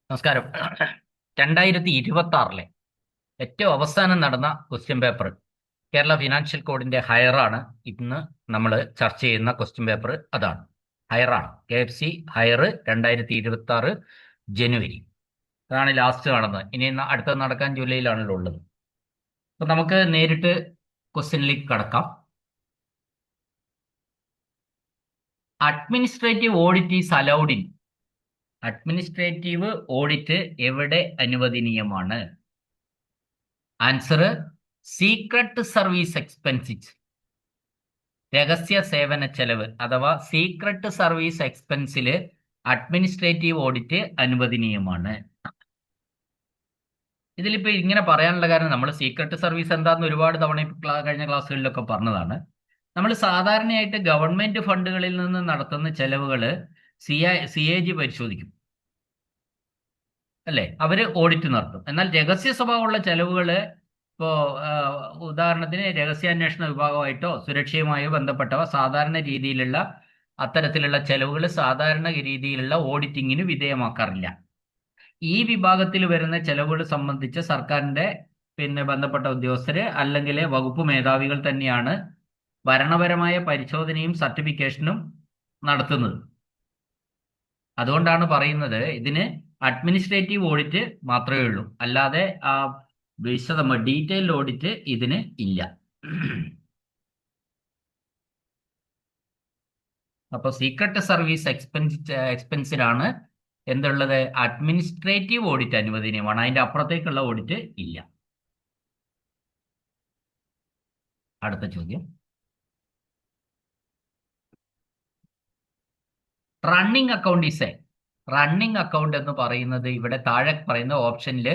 നമസ്കാരം. 2026 ഏറ്റവും അവസാനം നടന്ന ക്വസ്റ്റ്യൻ പേപ്പർ കേരള ഫിനാൻഷ്യൽ കോഡിന്റെ ഹയറാണ്. ഇന്ന് നമ്മൾ ചർച്ച ചെയ്യുന്ന ക്വസ്റ്റ്യൻ പേപ്പർ അതാണ്. ഹയറാണ്. KFC ഹയർ 2026 ജനുവരി. അതാണ് ലാസ്റ്റ് നടന്നത്. ഇനി അടുത്തത് നടക്കാൻ ജൂലൈയിലാണല്ലോ ഉള്ളത്. അപ്പൊ നമുക്ക് നേരിട്ട് ക്വസ്റ്റ്യനിലേക്ക് കടക്കാം. Administrative audit is allowed in. Administrative audit എവിടെ അനുവദനീയമാണ്? Answer: secret service expenses. രഹസ്യ സേവന ചെലവ് അഥവാ സീക്രട്ട് സർവീസ് എക്സ്പെൻസിൽ അഡ്മിനിസ്ട്രേറ്റീവ് ഓഡിറ്റ് അനുവദനീയമാണ്. ഇതിലിപ്പോ ഇങ്ങനെ പറയാനുള്ള കാരണം, നമ്മൾ സീക്രട്ട് സർവീസ് എന്താന്ന് ഒരുപാട് തവണ കഴിഞ്ഞ ക്ലാസ്സുകളിലൊക്കെ പറഞ്ഞതാണ്. നമ്മൾ സാധാരണയായിട്ട് ഗവൺമെന്റ് ഫണ്ടുകളിൽ നിന്ന് നടത്തുന്ന ചെലവുകൾ CAG പരിശോധിക്കും, അല്ലേ? അവര് ഓഡിറ്റ് നടത്തും. എന്നാൽ രഹസ്യ സ്വഭാവമുള്ള ചെലവുകൾ, ഇപ്പോ ഉദാഹരണത്തിന് രഹസ്യാന്വേഷണ വിഭാഗമായിട്ടോ സുരക്ഷയുമായോ ബന്ധപ്പെട്ടവ സാധാരണ രീതിയിലുള്ള അത്തരത്തിലുള്ള ചെലവുകൾ സാധാരണ രീതിയിലുള്ള ഓഡിറ്റിങ്ങിന് വിധേയമാക്കാറില്ല. ഈ വിഭാഗത്തിൽ വരുന്ന ചെലവുകൾ സംബന്ധിച്ച് സർക്കാരിന്റെ ബന്ധപ്പെട്ട ഉദ്യോഗസ്ഥര് അല്ലെങ്കിൽ വകുപ്പ് മേധാവികൾ തന്നെയാണ് ഭരണപരമായ പരിശോധനയും സർട്ടിഫിക്കേഷനും നടത്തുന്നത്. അതുകൊണ്ടാണ് പറയുന്നത് ഇതിന് അഡ്മിനിസ്ട്രേറ്റീവ് ഓഡിറ്റ് മാത്രമേ ഉള്ളൂ, അല്ലാതെ ഡീറ്റെയിൽഡ് ഓഡിറ്റ് ഇതിന് ഇല്ല. അപ്പൊ സീക്രട്ട് സർവീസ് എക്സ്പെൻസിലാണ് എന്തുള്ളത്? അഡ്മിനിസ്ട്രേറ്റീവ് ഓഡിറ്റ് അനുവദനീയമാണ്. അതിന്റെ അപ്പുറത്തേക്കുള്ള ഓഡിറ്റ് ഇല്ല. അടുത്ത ചോദ്യം: running account is a. Running account എന്ന് പറയുന്നത് ഇവിടെ താഴെ പറയുന്ന ഓപ്ഷനിൽ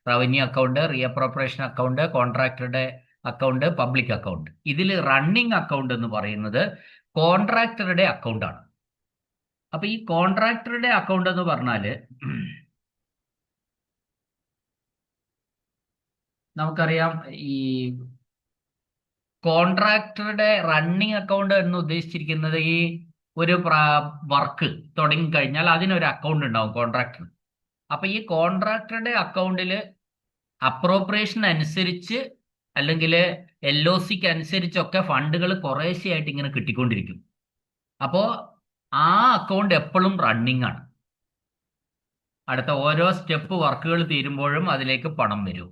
റവന്യൂ അക്കൗണ്ട്, റീഅപ്രോപ്രിയേഷൻ അക്കൗണ്ട്, കോൺട്രാക്ടറുടെ അക്കൗണ്ട്, പബ്ലിക് അക്കൗണ്ട്. ഇതിൽ റണ്ണിങ് അക്കൗണ്ട് എന്ന് പറയുന്നത് കോൺട്രാക്ടറുടെ അക്കൗണ്ടാണ്. അപ്പൊ ഈ കോൺട്രാക്ടറുടെ അക്കൗണ്ട് എന്ന് പറഞ്ഞാല് നമുക്കറിയാം, ഈ കോൺട്രാക്ടറുടെ റണ്ണിങ് അക്കൗണ്ട് എന്ന് ഉദ്ദേശിച്ചിരിക്കുന്നത് ഈ ഒരു വർക്ക് തുടങ്ങിക്കഴിഞ്ഞാൽ അതിനൊരു അക്കൗണ്ട് ഉണ്ടാവും കോൺട്രാക്ടർ. അപ്പൊ ഈ കോൺട്രാക്ടറുടെ അക്കൗണ്ടിൽ അപ്രോപ്രിയേഷൻ അനുസരിച്ച് അല്ലെങ്കിൽ LOCക്ക് അനുസരിച്ചൊക്കെ ഫണ്ടുകൾ കുറേശ്ശെയായിട്ട് ഇങ്ങനെ കിട്ടിക്കൊണ്ടിരിക്കും. അപ്പോൾ ആ അക്കൗണ്ട് എപ്പോഴും റണ്ണിങ് ആണ്. അടുത്ത ഓരോ സ്റ്റെപ്പ് വർക്കുകൾ തീരുമ്പോഴും അതിലേക്ക് പണം വരും.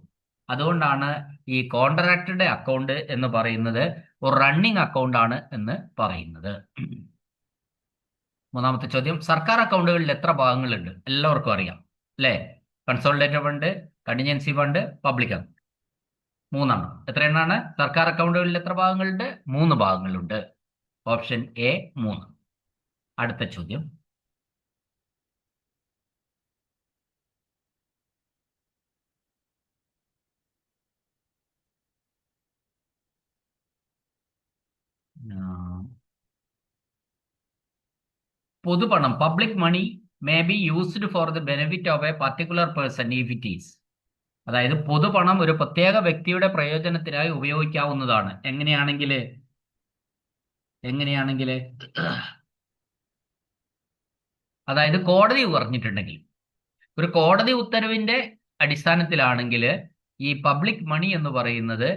അതുകൊണ്ടാണ് ഈ കോൺട്രാക്ടറുടെ അക്കൗണ്ട് എന്ന് പറയുന്നത് ഒരു റണ്ണിങ് അക്കൗണ്ട് ആണ് എന്ന് പറയുന്നത്. മൂന്നാമത്തെ ചോദ്യം: സർക്കാർ അക്കൗണ്ടുകളിൽ എത്ര ഭാഗങ്ങളുണ്ട്? എല്ലാവർക്കും അറിയാം, അല്ലേ? Consolidated fund, contingency fund, public account. മൂന്നെണ്ണം. എത്ര എണ്ണാണ്? സർക്കാർ അക്കൗണ്ടുകളിൽ എത്ര ഭാഗങ്ങളുണ്ട്? 3 ഭാഗങ്ങളുണ്ട്. Option A 3. അടുത്ത ചോദ്യം: പൊതുപണം, public money may be used for the benefit of a particular person if it is. അതായത് പൊതുപണം ഒരു പ്രത്യേക വ്യക്തിയുടെ പ്രയോജനത്തിനായി ഉപയോഗിക്കാവുന്നതാണ്. എങ്ങനെയാണെങ്കിൽ അതായത് കോടതി പറഞ്ഞിട്ടുണ്ടെങ്കിൽ, ഒരു കോടതി ഉത്തരവിന്റെ അടിസ്ഥാനത്തിലാണെങ്കിൽ ഈ പബ്ലിക് മണി എന്ന് പറയുന്നത്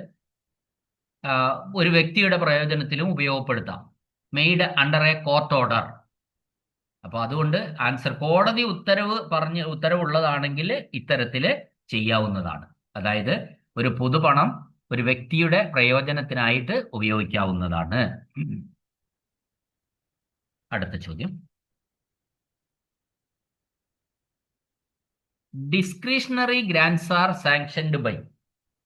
ഒരു വ്യക്തിയുടെ പ്രയോജനത്തിലും ഉപയോഗപ്പെടുത്താം. Made under A court order. അപ്പൊ അതുകൊണ്ട് ആൻസർ കോടതി ഉത്തരവുള്ളതാണെങ്കിൽ ഇത്തരത്തില് ചെയ്യാവുന്നതാണ്. അതായത് ഒരു പൊതുപണം ഒരു വ്യക്തിയുടെ പ്രയോജനത്തിനായിട്ട് ഉപയോഗിക്കാവുന്നതാണ്. അടുത്ത ചോദ്യം: discretionary grants are sanctioned by.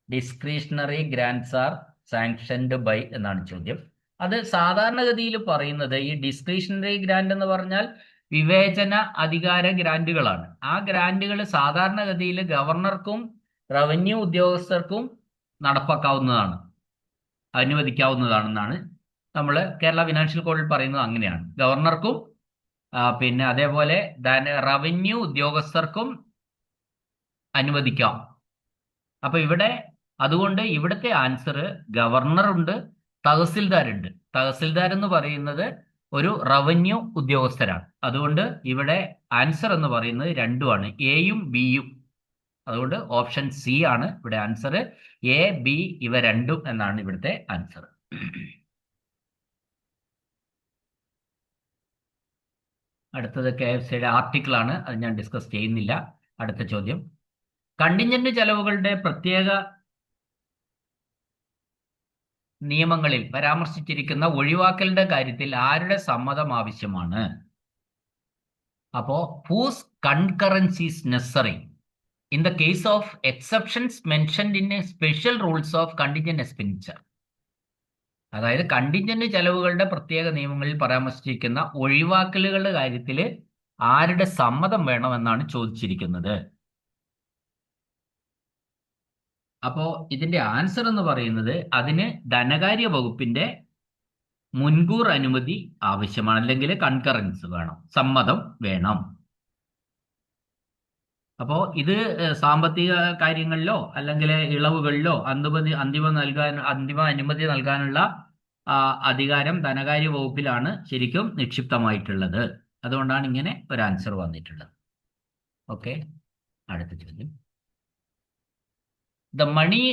Discretionary grants are sanctioned by എന്നാണ് ചോദ്യം. അത് സാധാരണഗതിയിൽ പറയുന്നത്, ഈ ഡിസ്ക്രിഷണറി ഗ്രാന്റ് എന്ന് പറഞ്ഞാൽ വിവേചന അധികാര ഗ്രാന്റുകളാണ്. ആ ഗ്രാന്റുകൾ സാധാരണഗതിയിൽ ഗവർണർക്കും റവന്യൂ ഉദ്യോഗസ്ഥർക്കും നടപ്പാക്കാവുന്നതാണ്, അനുവദിക്കാവുന്നതാണെന്നാണ് നമ്മൾ കേരള ഫിനാൻഷ്യൽ കോഡിൽ പറയുന്നത്. അങ്ങനെയാണ്. ഗവർണർക്കും അതേപോലെ റവന്യൂ ഉദ്യോഗസ്ഥർക്കും അനുവദിക്കാം. അപ്പൊ അതുകൊണ്ട് ഇവിടുത്തെ ആൻസർ ഗവർണർ ഉണ്ട്, തഹസിൽദാർ ഉണ്ട്. തഹസിൽദാർ എന്ന് പറയുന്നത് ഒരു റവന്യൂ ഉദ്യോഗസ്ഥരാണ്. അതുകൊണ്ട് ഇവിടെ ആൻസർ എന്ന് പറയുന്നത് രണ്ടുമാണ്, എയും ബിയും. അതുകൊണ്ട് ഓപ്ഷൻ സി ആണ് ഇവിടെ ആൻസർ. എ ബി ഇവ രണ്ടും എന്നാണ് ഇവിടുത്തെ ആൻസർ. അടുത്തത് KFCയുടെ ആർട്ടിക്കിൾ ആണ്, അത് ഞാൻ ഡിസ്കസ് ചെയ്യുന്നില്ല. അടുത്ത ചോദ്യം, കണ്ടിൻജന്റ് ചെലവുകളുടെ പ്രത്യേക നിയമങ്ങളിൽ പരാമർശിച്ചിരിക്കുന്ന ഒഴിവാക്കലിന്റെ കാര്യത്തിൽ ആരുടെ സമ്മതം ആവശ്യമാണ്? അപ്പോ whose concurrence is necessary in the case of exceptions mentioned in a special rules of contingent expenditure. അതായത് കണ്ടിൻജന്റ് ചെലവുകളുടെ പ്രത്യേക നിയമങ്ങളിൽ പരാമർശിച്ചിരിക്കുന്ന ഒഴിവാക്കലുകളുടെ കാര്യത്തിൽ ആരുടെ സമ്മതം വേണമെന്നാണ് ചോദിച്ചിരിക്കുന്നത്. അപ്പോ ഇതിന്റെ ആൻസർ എന്ന് പറയുന്നത് അതിന് ധനകാര്യ വകുപ്പിന്റെ മുൻകൂർ അനുമതി ആവശ്യമാണ്, അല്ലെങ്കിൽ കൺകറൻസ് വേണം, സമ്മതം വേണം. അപ്പോ ഇത് സാമ്പത്തിക കാര്യങ്ങളിലോ അല്ലെങ്കിൽ ഇളവുകളിലോ അന്തിമ അനുമതി നൽകാനുള്ള അധികാരം ധനകാര്യ വകുപ്പിലാണ് ശരിക്കും നിക്ഷിപ്തമായിട്ടുള്ളത്. അതുകൊണ്ടാണ് ഇങ്ങനെ ഒരു ആൻസർ വന്നിട്ടുള്ളത്. ഓക്കെ, അടുത്ത ചോദ്യം, the money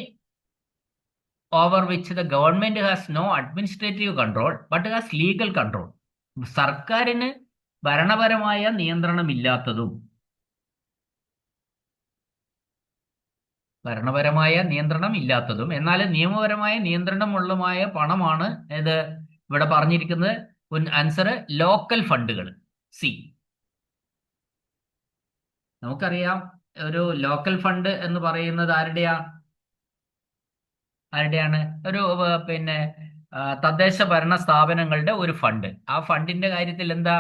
over which the government has no administrative control but has legal control. സർക്കാരിന് ഭരണപരമായ നിയന്ത്രണമില്ലാത്തതും എന്നാൽ നിയമപരമായ നിയന്ത്രണമുള്ളതുമായ പണമാണ് ഇത് ഇവിടെ പറഞ്ഞിരിക്കുന്നത്. ആൻസർ ലോക്കൽ ഫണ്ടുകൾ, സി. നമുക്കറിയാം ഒരു ലോക്കൽ ഫണ്ട് എന്ന് പറയുന്നത് ആരുടെയാണ്? ഒരു തദ്ദേശ ഭരണ സ്ഥാപനങ്ങളുടെ ഒരു ഫണ്ട്. ആ ഫണ്ടിന്റെ കാര്യത്തിൽ എന്താ,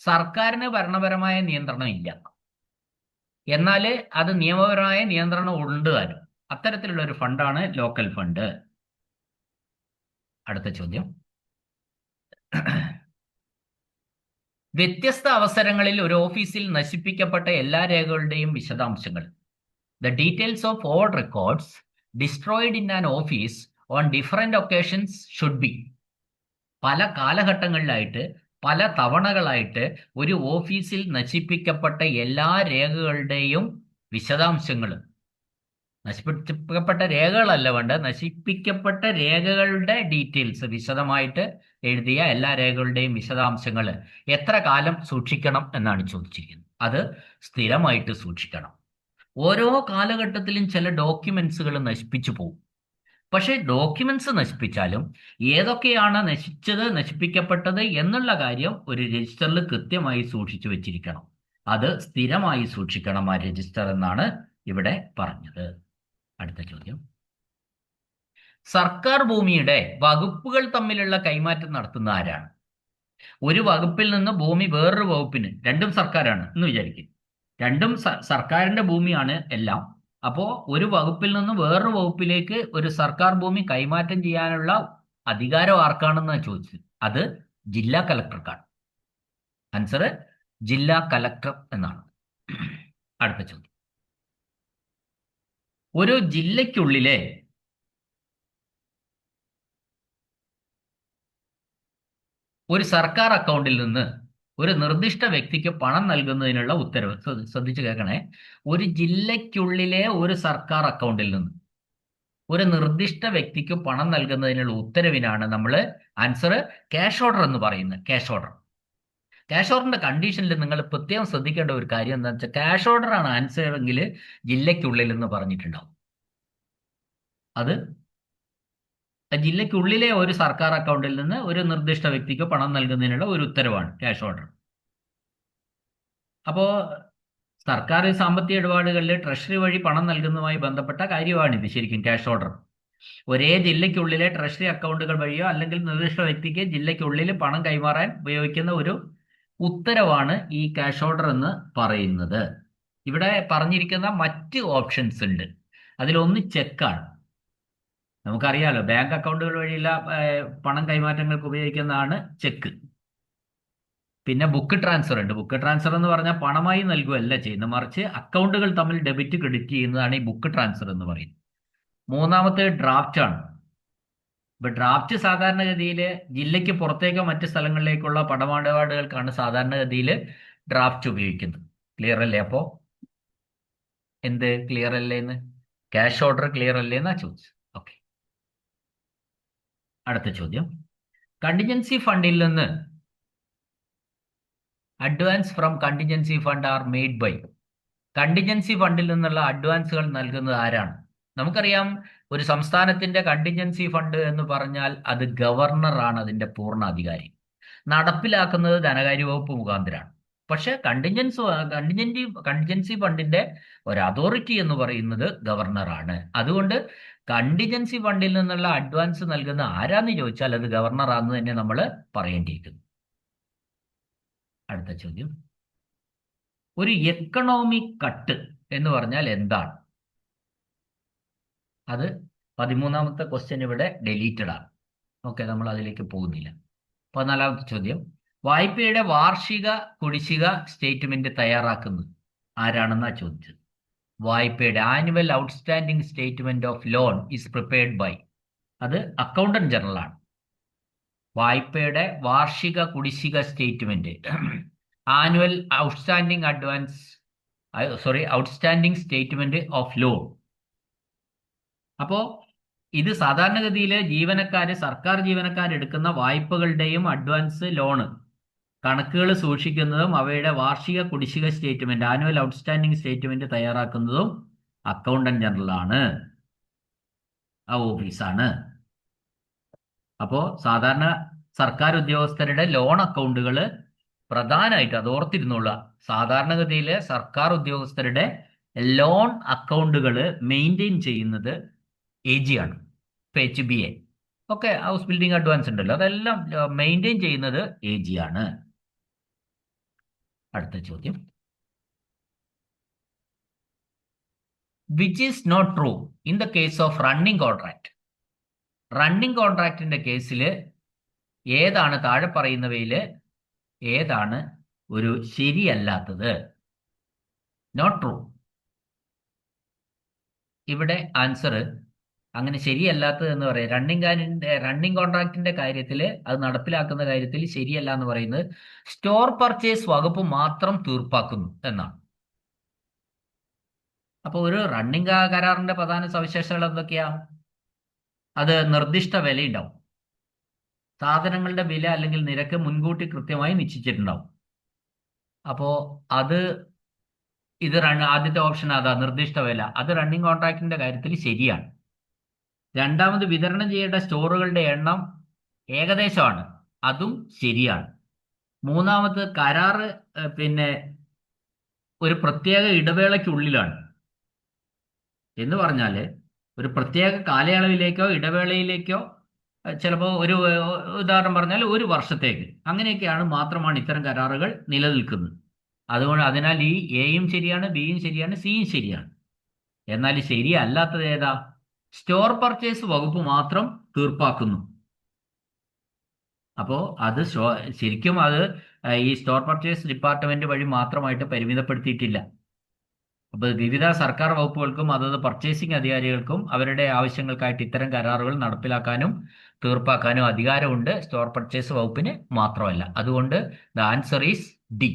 സർക്കാരിന് ഭരണപരമായ നിയന്ത്രണം ഇല്ല, എന്നാൽ അത് നിയമപരമായ നിയന്ത്രണം ഉണ്ട് താനും. അത്തരത്തിലുള്ള ഒരു ഫണ്ടാണ് ലോക്കൽ ഫണ്ട്. അടുത്ത ചോദ്യം, വ്യത്യസ്ത അവസരങ്ങളിൽ ഒരു ഓഫീസിൽ നശിപ്പിക്കപ്പെട്ട എല്ലാ രേഖകളുടെയും വിശദാംശങ്ങൾ. The details of all records destroyed in an office on different occasions should be. പല കാലഘട്ടങ്ങളിലായിട്ട് പല തവണകളായിട്ട് ഒരു ഓഫീസിൽ നശിപ്പിക്കപ്പെട്ട എല്ലാ രേഖകളുടെയും വിശദാംശങ്ങൾ, നശിപ്പിക്കപ്പെട്ട രേഖകളല്ല വേണ്ട, നശിപ്പിക്കപ്പെട്ട രേഖകളുടെ ഡീറ്റെയിൽസ് വിശദമായിട്ട് എഴുതിയ എല്ലാ രേഖകളുടെയും വിശദാംശങ്ങൾ എത്ര കാലം സൂക്ഷിക്കണം എന്നാണ് ചോദിച്ചിരിക്കുന്നത്. അത് സ്ഥിരമായിട്ട് സൂക്ഷിക്കണം. ഓരോ കാലഘട്ടത്തിലും ചില ഡോക്യുമെന്റ്സുകൾ നശിപ്പിച്ചു പോകും. പക്ഷേ ഡോക്യുമെന്റ്സ് നശിപ്പിച്ചാലും ഏതൊക്കെയാണ് നശിപ്പിക്കപ്പെട്ടത് എന്നുള്ള കാര്യം ഒരു രജിസ്റ്ററിൽ കൃത്യമായി സൂക്ഷിച്ചു വെച്ചിരിക്കണം. അത് സ്ഥിരമായി സൂക്ഷിക്കണം ആ രജിസ്റ്റർ എന്നാണ് ഇവിടെ പറഞ്ഞത്. അടുത്ത ചോദ്യം, സർക്കാർ ഭൂമിയുടെ വകുപ്പുകൾ തമ്മിലുള്ള കൈമാറ്റം നടത്തുന്ന ആരാണ്? ഒരു വകുപ്പിൽ നിന്ന് ഭൂമി വേറൊരു വകുപ്പിന്, രണ്ടും സർക്കാരാണ് എന്ന് വിചാരിക്കും, രണ്ടും സർക്കാരിന്റെ ഭൂമിയാണ് എല്ലാം. അപ്പോ ഒരു വകുപ്പിൽ നിന്ന് വേറൊരു വകുപ്പിലേക്ക് ഒരു സർക്കാർ ഭൂമി കൈമാറ്റം ചെയ്യാനുള്ള അധികാരം ആർക്കാണെന്ന് ചോദിച്ചത്. അത് ജില്ലാ കലക്ടർക്കാണ്. ആൻസർ ജില്ലാ കലക്ടർ എന്നാണ്. അടുത്ത ചോദ്യം, ഒരു ജില്ലയ്ക്കുള്ളിലെ ഒരു സർക്കാർ അക്കൗണ്ടിൽ നിന്ന് ഒരു നിർദ്ദിഷ്ട വ്യക്തിക്ക് പണം നൽകുന്നതിനുള്ള ഉത്തരവ്, ശ്രദ്ധിച്ചു കേൾക്കണേ, ഒരു ജില്ലയ്ക്കുള്ളിലെ ഒരു സർക്കാർ അക്കൗണ്ടിൽ നിന്ന് ഒരു നിർദ്ദിഷ്ട വ്യക്തിക്ക് പണം നൽകുന്നതിനുള്ള ഉത്തരവിനാണ് നമ്മൾ ആൻസർ ക്യാഷ് ഓർഡർ എന്ന് പറയുന്നത്. ക്യാഷ് ഓർഡറിന്റെ കണ്ടീഷനിൽ നിങ്ങൾ പ്രത്യേകം ശ്രദ്ധിക്കേണ്ട ഒരു കാര്യം എന്താണെന്ന് വെച്ചാൽ, ക്യാഷ് ഓർഡർ ആണ് ആൻസർ എങ്കിൽ ജില്ലയ്ക്കുള്ളിൽ എന്ന് പറഞ്ഞിട്ടുണ്ടാവും. അത് ജില്ലയ്ക്കുള്ളിലെ ഒരു സർക്കാർ അക്കൗണ്ടിൽ നിന്ന് ഒരു നിർദ്ദിഷ്ട വ്യക്തിക്ക് പണം നൽകുന്നതിനുള്ള ഒരു ഉത്തരവാണ് ക്യാഷ് ഓർഡർ. അപ്പോ സർക്കാർ സാമ്പത്തിക ഇടപാടുകളിൽ ട്രഷറി വഴി പണം നൽകുന്നതുമായി ബന്ധപ്പെട്ട കാര്യമാണിത് ശരിക്കും ക്യാഷ് ഓർഡർ. ഒരേ ജില്ലയ്ക്കുള്ളിലെ ട്രഷറി അക്കൗണ്ടുകൾ വഴിയോ അല്ലെങ്കിൽ നിർദ്ദിഷ്ട വ്യക്തിക്ക് ജില്ലയ്ക്കുള്ളിൽ പണം കൈമാറാൻ ഉപയോഗിക്കുന്ന ഒരു ഉത്തരവാണ് ഈ ക്യാഷ് ഓർഡർ എന്ന് പറയുന്നത്. ഇവിടെ പറഞ്ഞിരിക്കുന്ന മറ്റ് ഓപ്ഷൻസ് ഉണ്ട്. അതിലൊന്ന് ചെക്കാണ്. നമുക്കറിയാലോ ബാങ്ക് അക്കൗണ്ടുകൾ വഴിയുള്ള പണം കൈമാറ്റങ്ങൾക്ക് ഉപയോഗിക്കുന്നതാണ് ചെക്ക്. പിന്നെ ബുക്ക് ട്രാൻസ്ഫർ ഉണ്ട്. ബുക്ക് ട്രാൻസ്ഫർ എന്ന് പറഞ്ഞാൽ പണമായി നൽകുകയല്ല ചെയ്യുന്നത്, മറിച്ച് അക്കൗണ്ടുകൾ തമ്മിൽ ഡെബിറ്റ് ക്രെഡിറ്റ് ചെയ്യുന്നതാണ് ഈ ബുക്ക് ട്രാൻസ്ഫർ എന്ന് പറയുന്നത്. മൂന്നാമത്തെ ഡ്രാഫ്റ്റ് ആണ്. ഇപ്പൊ ഡ്രാഫ്റ്റ് സാധാരണഗതിയിൽ ജില്ലയ്ക്ക് പുറത്തേക്കോ മറ്റ് സ്ഥലങ്ങളിലേക്കുള്ള പണമിടപാടുകൾക്കാണ് സാധാരണഗതിയിൽ ഡ്രാഫ്റ്റ് ഉപയോഗിക്കുന്നത്. ക്ലിയർ അല്ലേ? അപ്പോ എന്ത് ക്ലിയർ അല്ലേ എന്ന്, ക്യാഷ് ഓർഡർ ക്ലിയർ അല്ലേ എന്നാ ചോദിച്ചത്. ഓക്കെ, അടുത്ത ചോദ്യം. കണ്ടിജൻസി ഫണ്ടിൽ നിന്ന് advance from contingency fund are made by. Contingency ഫണ്ടിൽ നിന്നുള്ള അഡ്വാൻസുകൾ നൽകുന്നത് ആരാണ്? നമുക്കറിയാം, ഒരു സംസ്ഥാനത്തിന്റെ കണ്ടിജൻസി ഫണ്ട് എന്ന് പറഞ്ഞാൽ അത് ഗവർണറാണ് അതിന്റെ പൂർണ്ണ അധികാരി. നടപ്പിലാക്കുന്നത് ധനകാര്യ വകുപ്പ് മുഖാന്തരമാണ്. പക്ഷെ കണ്ടിജൻസി ഫണ്ടിന്റെ ഒരു അതോറിറ്റി എന്ന് പറയുന്നത് ഗവർണറാണ്. അതുകൊണ്ട് കണ്ടിജൻസി ഫണ്ടിൽ നിന്നുള്ള അഡ്വാൻസ് നൽകുന്ന ആരാന്ന് ചോദിച്ചാൽ അത് ഗവർണറാന്ന് തന്നെ നമ്മൾ പറയേണ്ടിയിരിക്കുന്നു. അടുത്ത ചോദ്യം. ഒരു എക്കണോമിക് കട്ട് എന്ന് പറഞ്ഞാൽ എന്താണ്? അത് 13ാമത്തെ ക്വസ്റ്റ്യൻ ഇവിടെ ഡെലീറ്റഡ് ആണ്. ഓക്കെ, നമ്മൾ അതിലേക്ക് പോകുന്നില്ല. 14ാമത്തെ ചോദ്യം. വായ്പയുടെ വാർഷിക കുടിശ്ശിക സ്റ്റേറ്റ്മെന്റ് തയ്യാറാക്കുന്നത് ആരാണെന്നാ ചോദിച്ചത്. വായ്പയുടെ annual outstanding statement of loan is prepared by. അത് അക്കൗണ്ടന്റ് ജനറൽ ആണ്. വായ്പയുടെ വാർഷിക കുടിശ്ശിക statement, annual outstanding statement of loan. അപ്പോ ഇത് സാധാരണഗതിയിൽ സർക്കാർ ജീവനക്കാർ എടുക്കുന്ന വായ്പകളുടെയും അഡ്വാൻസ് ലോണ് കണക്കുകൾ സൂക്ഷിക്കുന്നതും അവയുടെ വാർഷിക കുടിശ്ശിക സ്റ്റേറ്റ്മെന്റ്, ആനുവൽ ഔട്ട്സ്റ്റാൻഡിംഗ് സ്റ്റേറ്റ്മെന്റ് തയ്യാറാക്കുന്നതും അക്കൗണ്ടന്റ് ജനറൽ ആണ്, ആ ഓഫീസാണ്. അപ്പോ സാധാരണ സർക്കാർ ഉദ്യോഗസ്ഥരുടെ ലോൺ അക്കൗണ്ടുകൾ പ്രധാനമായിട്ട് അത് ഓർത്തിരുന്നുള്ള, സാധാരണഗതിയിൽ സർക്കാർ ഉദ്യോഗസ്ഥരുടെ ലോൺ അക്കൗണ്ടുകൾ മെയിൻറ്റെയിൻ ചെയ്യുന്നത് AG ആണ്. HBA ഒക്കെ ഹൗസ് ബിൽഡിംഗ് അഡ്വാൻസ് ഉണ്ടല്ലോ, അതെല്ലാം മെയിൻറ്റെയിൻ ചെയ്യുന്നത് AG ആണ്. അടുത്ത ചോദ്യം. Which is not true in the case of running contract. Running കോൺട്രാക്റ്റിന്റെ കേസിൽ ഏതാണ് താഴെ പറയുന്നവയിൽ ഏതാണ് ഒരു ശരിയല്ലാത്തത്? Not true. ഇവിടെ ആൻസർ അങ്ങനെ ശരിയല്ലാത്തത് എന്ന് പറയാം. റണ്ണിംഗ് കോൺട്രാക്റ്റിന്റെ കാര്യത്തിൽ, അത് നടപ്പിലാക്കുന്ന കാര്യത്തിൽ ശരിയല്ല എന്ന് പറയുന്നത് സ്റ്റോർ പർച്ചേസ് വകുപ്പ് മാത്രം തീർപ്പാക്കുന്നു എന്നാണ്. അപ്പോൾ ഒരു റണ്ണിംഗ് കരാറിന്റെ പ്രധാന സവിശേഷതകൾ എന്തൊക്കെയാ? അത് നിർദ്ദിഷ്ട വിലയുണ്ടാവും. സാധനങ്ങളുടെ വില അല്ലെങ്കിൽ നിരക്ക് മുൻകൂട്ടി കൃത്യമായി നിശ്ചയിച്ചിട്ടുണ്ടാവും. അപ്പോ ആദ്യത്തെ ഓപ്ഷൻ അതാ, നിർദ്ദിഷ്ട വില. അത് റണ്ണിംഗ് കോൺട്രാക്റ്റിന്റെ കാര്യത്തിൽ ശരിയാണ്. രണ്ടാമത്, വിതരണം ചെയ്യേണ്ട സ്റ്റോറുകളുടെ എണ്ണം ഏകദേശമാണ്. അതും ശരിയാണ്. മൂന്നാമത്, കരാറ് ഒരു പ്രത്യേക ഇടവേളയ്ക്കുള്ളിലാണ് എന്ന് പറഞ്ഞാൽ ഒരു പ്രത്യേക കാലയളവിലേക്കോ ഇടവേളയിലേക്കോ, ചിലപ്പോൾ ഒരു ഉദാഹരണം പറഞ്ഞാൽ ഒരു വർഷത്തേക്ക്, അങ്ങനെയൊക്കെയാണ് മാത്രമാണ് ഇത്തരം കരാറുകൾ നിലനിൽക്കുന്നത്. അതിനാൽ ഈ എയും ശരിയാണ്, ബിയും ശരിയാണ്, സിയും ശരിയാണ്. എന്നാൽ ശരിയല്ലാത്തത് ഏതാ? സ്റ്റോർ പർച്ചേസ് വകുപ്പ് മാത്രം തീർപ്പാക്കുന്നു. അപ്പോൾ ശരിക്കും ഈ സ്റ്റോർ പർച്ചേസ് ഡിപ്പാർട്ട്മെന്റ് വഴി മാത്രമായിട്ട് പരിമിതപ്പെടുത്തിയിട്ടില്ല. അപ്പോൾ വിവിധ സർക്കാർ വകുപ്പുകൾക്കും അതത് പർച്ചേസിംഗ് അധികാരികൾക്കും അവരുടെ ആവശ്യങ്ങൾക്കായിട്ട് ഇത്തരം കരാറുകൾ നടപ്പിലാക്കാനും തീർപ്പാക്കാനും അധികാരമുണ്ട്. സ്റ്റോർ പർച്ചേസ് വകുപ്പിന് മാത്രമല്ല. അതുകൊണ്ട് the answer is D.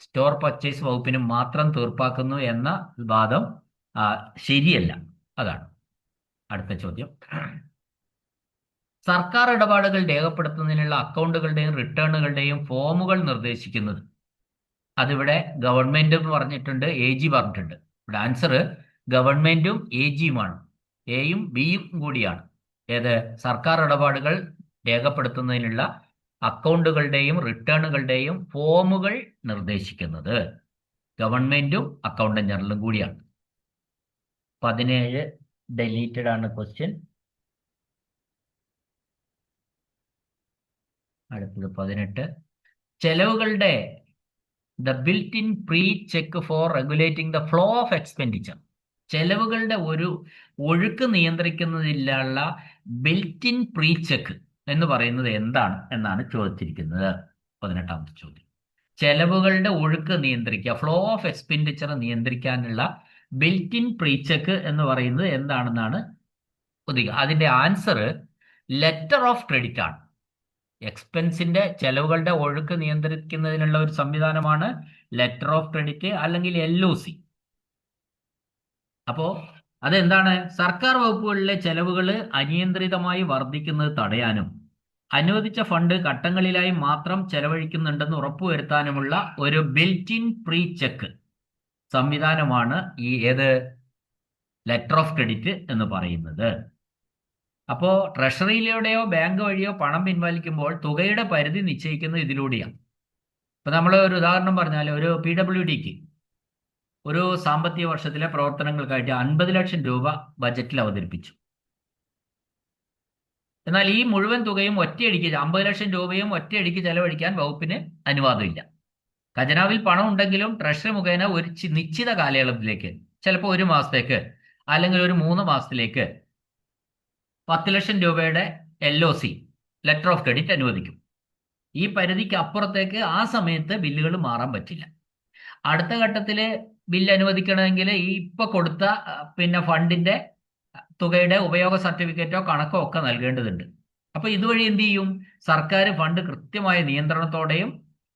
Store purchase വകുപ്പിന് മാത്രം തീർപ്പാക്കുന്നു എന്ന വാദം ശരിയല്ല. അതാണ് അടുത്ത ചോദ്യം. സർക്കാർ ഇടപാടുകൾ രേഖപ്പെടുത്തുന്നതിനുള്ള അക്കൗണ്ടുകളുടെയും റിട്ടേണുകളുടെയും ഫോമുകൾ നിർദ്ദേശിക്കുന്നത്, അതിവിടെ ഗവൺമെന്റ് എന്ന് പറഞ്ഞിട്ടുണ്ട്, AG പറഞ്ഞിട്ടുണ്ട്. ഇവിടെ ആൻസർ ഗവൺമെന്റും AGയുമാണ്, എയും ബിയും കൂടിയാണ്. ഏത്? സർക്കാർ ഇടപാടുകൾ രേഖപ്പെടുത്തുന്നതിനുള്ള അക്കൗണ്ടുകളുടെയും റിട്ടേണുകളുടെയും ഫോമുകൾ നിർദ്ദേശിക്കുന്നത് ഗവൺമെന്റും അക്കൗണ്ടന്റ് ജനറലും കൂടിയാണ്. 17 ഡെലീറ്റഡ് ആണ് ക്വസ്റ്റ്യൻ. അടുത്തത് 18. ചെലവുകളുടെ the built in pre check for regulating the flow of expenditure. ചെലവുകളുടെ ഒരു ഒഴുക്ക് നിയന്ത്രിക്കുന്നതിലുള്ള ബിൽറ്റ് ഇൻ പ്രീ ചെക്ക് എന്ന് പറയുന്നത് എന്താണ് എന്നാണ് ചോദിച്ചിരിക്കുന്നത്. 18ാമത്തെ ചോദ്യം. ചെലവുകളുടെ ഒഴുക്ക് നിയന്ത്രിക്കുക, ഫ്ലോ ഓഫ് എക്സ്പെൻഡിച്ചർ നിയന്ത്രിക്കാനുള്ള ബിൽറ്റ് ഇൻ പ്രീ ചെക്ക് എന്ന് പറയുന്നത് എന്താണെന്നാണ് ഉദ്ദേശിക്കുക. അതിന്റെ ആൻസർ ലെറ്റർ ഓഫ് ക്രെഡിറ്റ് ആണ്. എക്സ്പെൻസിന്റെ ചെലവുകളുടെ ഒഴുക്ക് നിയന്ത്രിക്കുന്നതിനുള്ള ഒരു സംവിധാനമാണ് ലെറ്റർ ഓഫ് ക്രെഡിറ്റ് അല്ലെങ്കിൽ LOC. അപ്പോ അതെന്താണ്? സർക്കാർ വകുപ്പുകളിലെ ചെലവുകൾ അനിയന്ത്രിതമായി വർദ്ധിക്കുന്നത് തടയാനും അനുവദിച്ച ഫണ്ട് ഘട്ടങ്ങളിലായി മാത്രം ചെലവഴിക്കുന്നുണ്ടെന്ന് ഉറപ്പുവരുത്താനുമുള്ള ഒരു ബിൽറ്റ് ഇൻ പ്രീ ചെക്ക് സംവിധാനമാണ് ഈ ലെറ്റർ ഓഫ് ക്രെഡിറ്റ് എന്ന് പറയുന്നത്. അപ്പോൾ ട്രഷറിയിലൂടെയോ ബാങ്ക് വഴിയോ പണം പിൻവലിക്കുമ്പോൾ തുകയുടെ പരിധി നിശ്ചയിക്കുന്നത് ഇതിലൂടെയാണ്. ഇപ്പൊ നമ്മൾ ഒരു ഉദാഹരണം പറഞ്ഞാൽ, ഒരു PWDക്ക് ഒരു സാമ്പത്തിക വർഷത്തിലെ പ്രവർത്തനങ്ങൾക്കായിട്ട് 50 ലക്ഷം രൂപ ബജറ്റിൽ അവതരിപ്പിച്ചു. എന്നാൽ ഈ മുഴുവൻ തുകയും ഒറ്റയടിക്ക് 50 ലക്ഷം രൂപയും ഒറ്റയടിക്ക് ചെലവഴിക്കാൻ വകുപ്പിന് അനുവാദമില്ല. ഖജനാവിൽ പണം ഉണ്ടെങ്കിലും ട്രഷറി മുഖേന ഒരു നിശ്ചിത കാലയളവിലേക്ക്, ചിലപ്പോൾ 1 മാസത്തേക്ക് അല്ലെങ്കിൽ ഒരു 3 മാസത്തിലേക്ക് 10 ലക്ഷം രൂപയുടെ LOC ലെറ്റർ ഓഫ് ക്രെഡിറ്റ് അനുവദിക്കും. ഈ പരിധിക്ക് അപ്പുറത്തേക്ക് ആ സമയത്ത് ബില്ലുകൾ മാറാൻ പറ്റില്ല. അടുത്ത ഘട്ടത്തിൽ ബില്ല് അനുവദിക്കണമെങ്കിൽ ഈ ഇപ്പൊ കൊടുത്ത ഫണ്ടിന്റെ തുകയുടെ ഉപയോഗ സർട്ടിഫിക്കറ്റോ കണക്കോ ഒക്കെ നൽകേണ്ടതുണ്ട്. അപ്പൊ ഇതുവഴി എന്ത് ചെയ്യും? സർക്കാർ ഫണ്ട് കൃത്യമായ നിയന്ത്രണത്തോടെയും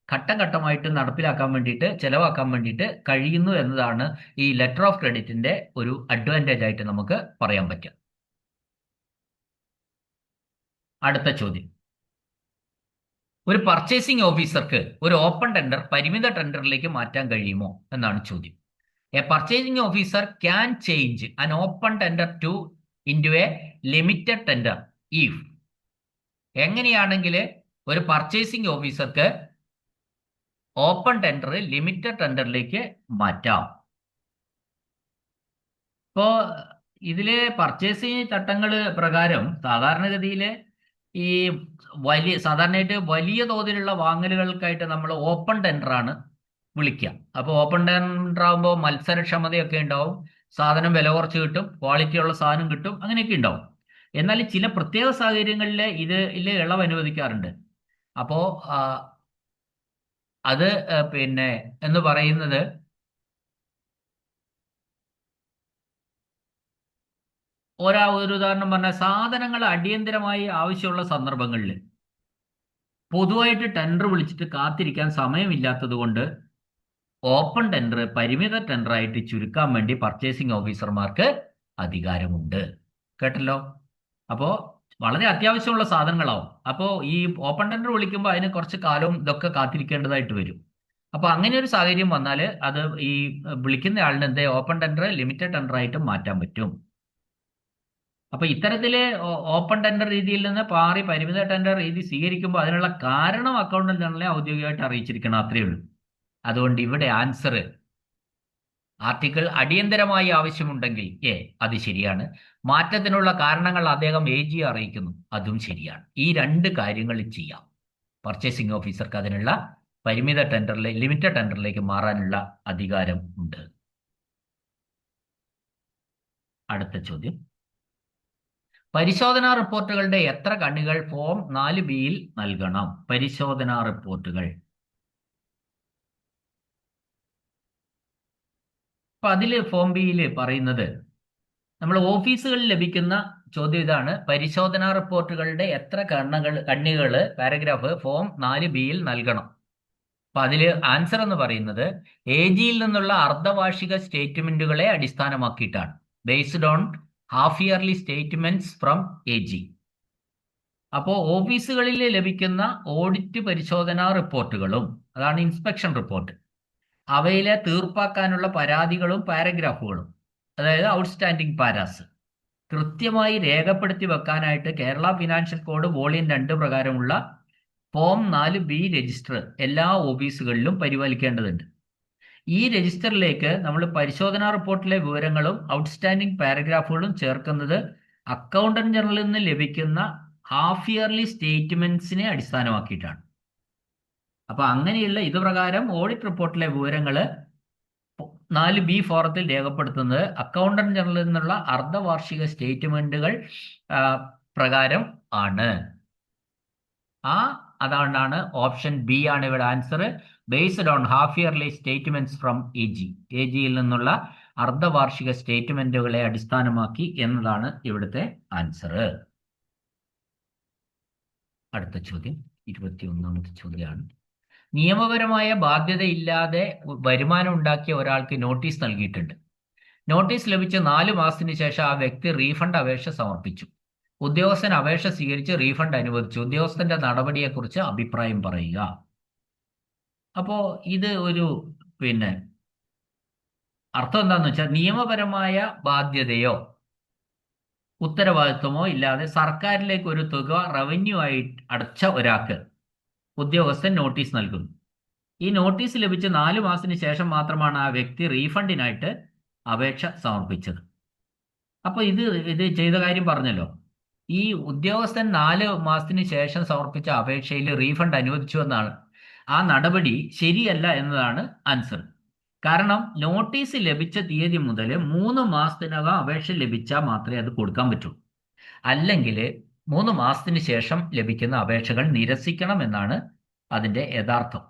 ഘട്ടം ഘട്ടമായിട്ട് നടപ്പിലാക്കാൻ വേണ്ടിയിട്ട്, ചെലവാക്കാൻ വേണ്ടിയിട്ട് കഴിയുന്നു എന്നതാണ് ഈ ലെറ്റർ ഓഫ് ക്രെഡിറ്റിന്റെ ഒരു അഡ്വാൻറ്റേജ് ആയിട്ട് നമുക്ക് പറയാൻ പറ്റുക. അടുത്ത ചോദ്യം, ഒരു പർച്ചേസിംഗ് ഓഫീസർക്ക് ഒരു ഓപ്പൺ ടെൻഡർ പരിമിത ടെൻഡറിലേക്ക് മാറ്റാൻ കഴിയുമോ എന്നാണ് ചോദ്യം. A purchasing officer can change an open tender into a limited tender if. എങ്ങനെയാണെങ്കിൽ ഒരു പർച്ചേസിംഗ് ഓഫീസർക്ക് ഓപ്പൺ ടെൻഡർ ലിമിറ്റഡ് ടെൻഡറിലേക്ക് മാറ്റാം? ഇപ്പോ ഇതില് പർച്ചേസിംഗ് ചട്ടങ്ങൾ പ്രകാരം സാധാരണഗതിയിൽ ഈ സാധാരണയായിട്ട് വലിയ തോതിലുള്ള വാങ്ങലുകൾക്കായിട്ട് നമ്മൾ ഓപ്പൺ ടെൻഡറാണ് വിളിക്കുക. അപ്പോൾ ഓപ്പൺ ടെൻഡർ ആകുമ്പോൾ മത്സരക്ഷമതയൊക്കെ ഉണ്ടാവും, സാധനം വില കുറച്ച് കിട്ടും, ക്വാളിറ്റി ഉള്ള സാധനം കിട്ടും, അങ്ങനെയൊക്കെ ഉണ്ടാവും. എന്നാൽ ചില പ്രത്യേക സാഹചര്യങ്ങളിൽ ഇതിൽ ഇളവ് അനുവദിക്കാറുണ്ട്. അപ്പോൾ അത് എന്ന് പറയുന്നത് ഒരു ഉദാഹരണം പറഞ്ഞാൽ, സാധനങ്ങൾ അടിയന്തരമായി ആവശ്യമുള്ള സന്ദർഭങ്ങളിൽ പൊതുവായിട്ട് ടെൻഡർ വിളിച്ചിട്ട് കാത്തിരിക്കാൻ സമയമില്ലാത്തത് കൊണ്ട് ഓപ്പൺ ടെൻഡർ പരിമിത ടെൻഡറായിട്ട് ചുരുക്കാൻ വേണ്ടി പർച്ചേസിംഗ് ഓഫീസർമാർക്ക് അധികാരമുണ്ട്. കേട്ടല്ലോ? അപ്പോൾ വളരെ അത്യാവശ്യമുള്ള സാധനങ്ങളാവും. അപ്പോൾ ഈ ഓപ്പൺ ടെൻഡർ വിളിക്കുമ്പോൾ അതിന് കുറച്ച് കാലവും ഇതൊക്കെ കാത്തിരിക്കേണ്ടതായിട്ട് വരും. അപ്പോൾ അങ്ങനെ ഒരു സാഹചര്യം വന്നാൽ അത് ഈ വിളിക്കുന്ന ആളിന് ഓപ്പൺ ടെൻഡർ ലിമിറ്റഡ് ടെൻഡറായിട്ട് മാറ്റാൻ പറ്റും. അപ്പൊ ഇത്തരത്തില് ഓപ്പൺ ടെൻഡർ രീതിയിൽ നിന്ന് പാറി പരിമിത ടെൻഡർ രീതി സ്വീകരിക്കുമ്പോൾ അതിനുള്ള കാരണം അക്കൗണ്ടന്റ് ജനറലെ ഔദ്യോഗികമായിട്ട് അറിയിച്ചിരിക്കണം, അത്രയേ ഉള്ളൂ. അതുകൊണ്ട് ഇവിടെ ആൻസർ ആർട്ടിക്കിൾ അടിയന്തരമായി ആവശ്യമുണ്ടെങ്കിൽ അത് ശരിയാണ്. മാറ്റത്തിനുള്ള കാരണങ്ങൾ അദ്ദേഹം AG അറിയിക്കുന്നു, അതും ശരിയാണ്. ഈ 2 കാര്യങ്ങൾ ചെയ്യാം. പർച്ചേസിംഗ് ഓഫീസർക്ക് അതിനുള്ള പരിമിത ലിമിറ്റഡ് ടെൻഡറിലേക്ക് മാറാനുള്ള അധികാരം ഉണ്ട്. അടുത്ത ചോദ്യം, പരിശോധനാ റിപ്പോർട്ടുകളുടെ എത്ര കണ്ണികൾ ഫോം 4B നൽകണം? പരിശോധനാ റിപ്പോർട്ടുകൾ. അപ്പൊ അതില് ഫോം B പറയുന്നത്, നമ്മൾ ഓഫീസുകളിൽ ലഭിക്കുന്ന ചോദ്യം ഇതാണ്: പരിശോധനാ റിപ്പോർട്ടുകളുടെ എത്ര കണ്ണികൾ പാരഗ്രാഫ് ഫോം 4B നൽകണം? അപ്പൊ അതില് ആൻസർ എന്ന് പറയുന്നത് AGയിൽ നിന്നുള്ള അർദ്ധവാർഷിക സ്റ്റേറ്റ്മെന്റുകളെ അടിസ്ഥാനമാക്കിയിട്ടാണ്. Based on half yearly statements from AG. അപ്പോൾ ഓഫീസുകളിൽ ലഭിക്കുന്ന ഓഡിറ്റ് പരിശോധനാ റിപ്പോർട്ടുകളും, അതാണ് ഇൻസ്പെക്ഷൻ റിപ്പോർട്ട്, അവയിലെ തീർപ്പാക്കാനുള്ള പരാതികളും പാരഗ്രാഫുകളും, അതായത് ഔട്ട്സ്റ്റാൻഡിംഗ് പാരാസ്, കൃത്യമായി രേഖപ്പെടുത്തി വെക്കാനായിട്ട് കേരള ഫിനാൻഷ്യൽ കോഡ് വോളിയം 2 പ്രകാരമുള്ള ഫോം 4B രജിസ്റ്റർ എല്ലാ ഓഫീസുകളിലും പരിപാലിക്കേണ്ടതുണ്ട്. ഈ രജിസ്റ്ററിലേക്ക് നമ്മൾ പരിശോധനാ റിപ്പോർട്ടിലെ വിവരങ്ങളും ഔട്ട്സ്റ്റാൻഡിംഗ് പാരഗ്രാഫുകളും ചേർക്കുന്നത് അക്കൗണ്ടന്റ് ജനറലിൽ നിന്ന് ലഭിക്കുന്ന ഹാഫ് ഇയർലി സ്റ്റേറ്റ്മെന്റ്സിനെ അടിസ്ഥാനമാക്കിയിട്ടാണ്. അപ്പൊ അങ്ങനെയുള്ള ഇതുപ്രകാരം ഓഡിറ്റ് റിപ്പോർട്ടിലെ വിവരങ്ങൾ 4B ഫോറത്തിൽ രേഖപ്പെടുത്തുന്നത് അക്കൗണ്ടന്റ് ജനറലിൽ നിന്നുള്ള അർദ്ധവാർഷിക സ്റ്റേറ്റ്മെന്റുകൾ പ്രകാരം ആണ്. അതുകൊണ്ടാണ് ഓപ്ഷൻ B ആണ് ഇവിടെ answer. Based on half yearly statements from AGയിൽ നിന്നുള്ള അർദ്ധവാർഷിക സ്റ്റേറ്റ്മെന്റുകളെ അടിസ്ഥാനമാക്കി എന്നതാണ് ഇവിടുത്തെ ആൻസർ. അടുത്ത ചോദ്യം 21ാമത്തെ ചോദ്യമാണ്. നിയമപരമായ ബാധ്യതയില്ലാതെ വരുമാനം ഉണ്ടാക്കിയ ഒരാൾക്ക് നോട്ടീസ് നൽകിയിട്ടുണ്ട്. നോട്ടീസ് ലഭിച്ച 4 മാസത്തിന് ശേഷം ആ വ്യക്തി റീഫണ്ട് അപേക്ഷ സമർപ്പിച്ചു. ഉദ്യോഗസ്ഥൻ അപേക്ഷ സ്വീകരിച്ച് റീഫണ്ട് അനുവദിച്ചു. ഉദ്യോഗസ്ഥന്റെ നടപടിയെക്കുറിച്ച് അഭിപ്രായം പറയുക. അപ്പോ ഇത് ഒരു പിന്നെ അർത്ഥം എന്താന്ന് വെച്ചാൽ, നിയമപരമായ ബാധ്യതയോ ഉത്തരവാദിത്വമോ ഇല്ലാതെ സർക്കാരിലേക്ക് ഒരു തുക റവന്യൂ ആയി അടച്ച ഒരാൾക്ക് ഉദ്യോഗസ്ഥൻ നോട്ടീസ് നൽകുന്നു. ഈ നോട്ടീസ് ലഭിച്ച് 4 മാസത്തിന് ശേഷം മാത്രമാണ് ആ വ്യക്തി റീഫണ്ടിനായിട്ട് അപേക്ഷ സമർപ്പിച്ചത്. അപ്പൊ ഇത് ചെയ്ത കാര്യം പറഞ്ഞല്ലോ. ഈ ഉദ്യോഗസ്ഥൻ 4 മാസത്തിന് ശേഷം സമർപ്പിച്ച അപേക്ഷയിൽ റീഫണ്ട് അനുവദിച്ചു എന്നാണ്. ആ നടപടി ശരിയല്ല എന്നതാണ് ആൻസർ. കാരണം നോട്ടീസ് ലഭിച്ച തീയതി മുതൽ 3 മാസത്തിനകം അപേക്ഷ ലഭിച്ചാൽ മാത്രമേ അത് കൊടുക്കാൻ പറ്റൂ. അല്ലെങ്കിൽ 3 മാസത്തിന് ശേഷം ലഭിക്കുന്ന അപേക്ഷകൾ നിരസിക്കണം എന്നാണ് അതിന്റെ യഥാർത്ഥം.